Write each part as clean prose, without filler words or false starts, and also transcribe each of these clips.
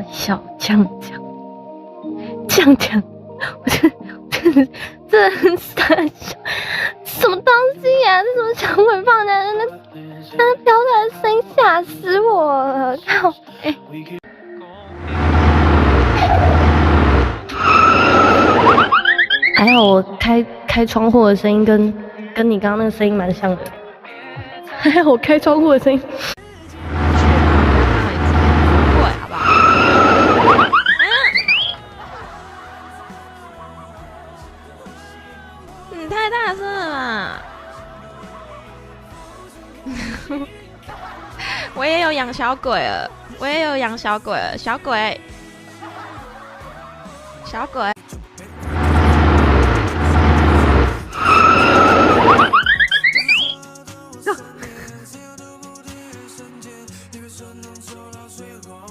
小酱，这很傻笑，什么东西呀、这什么小鬼放的？那飘出来的声音吓死我了！靠！还好我开窗户的声音跟你刚刚那个声音蛮像的。还好我开窗户的声音。你太大声了吧！我也有养小鬼了，小鬼。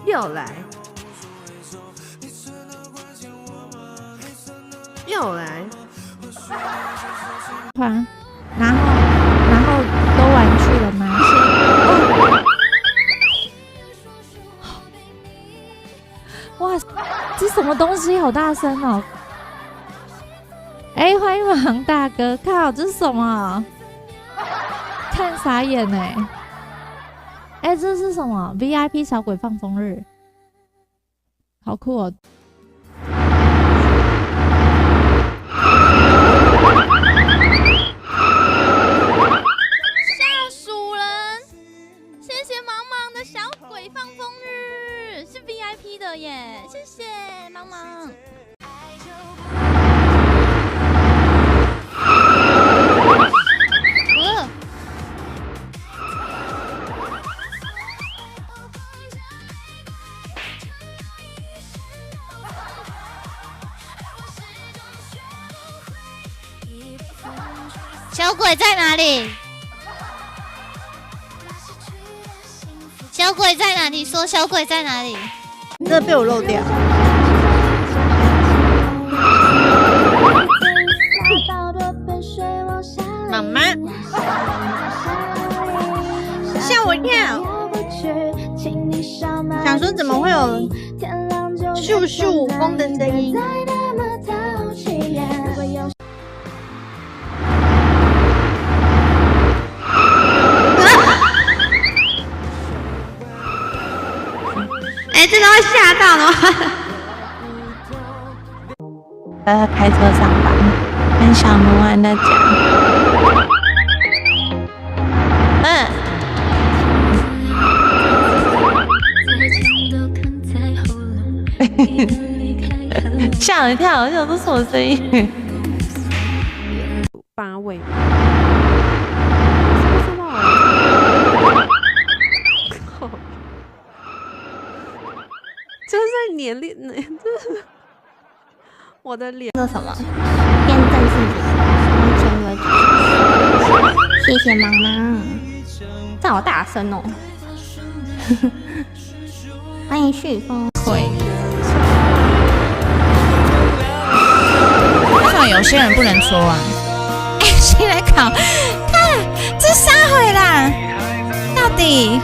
又来，然后都玩去了吗？哇，这什么东西？好大声哦！哎，欢迎王大哥，靠，这是什么？看傻眼哎！哎，这是什么 ？VIP 小鬼放风日，好酷哦！下属人，谢谢茫茫的小鬼放风日，是 VIP 的耶，谢谢茫茫。小鬼在哪里？小鬼在哪里？说小鬼在哪里？这被我漏掉。妈妈，吓我一跳！想说怎么会有咻咻风的声音？真的会吓到的吗？开车上班，跟小魔玩的讲。吓我一跳，我想这什么声音8位。这是年龄，我的脸。那什么？验证自己，成为主持人。谢谢茫茫，这好大声哦！欢迎旭峰。为什么有些人不能说啊？哎，谁来考？看这杀回啦！到底？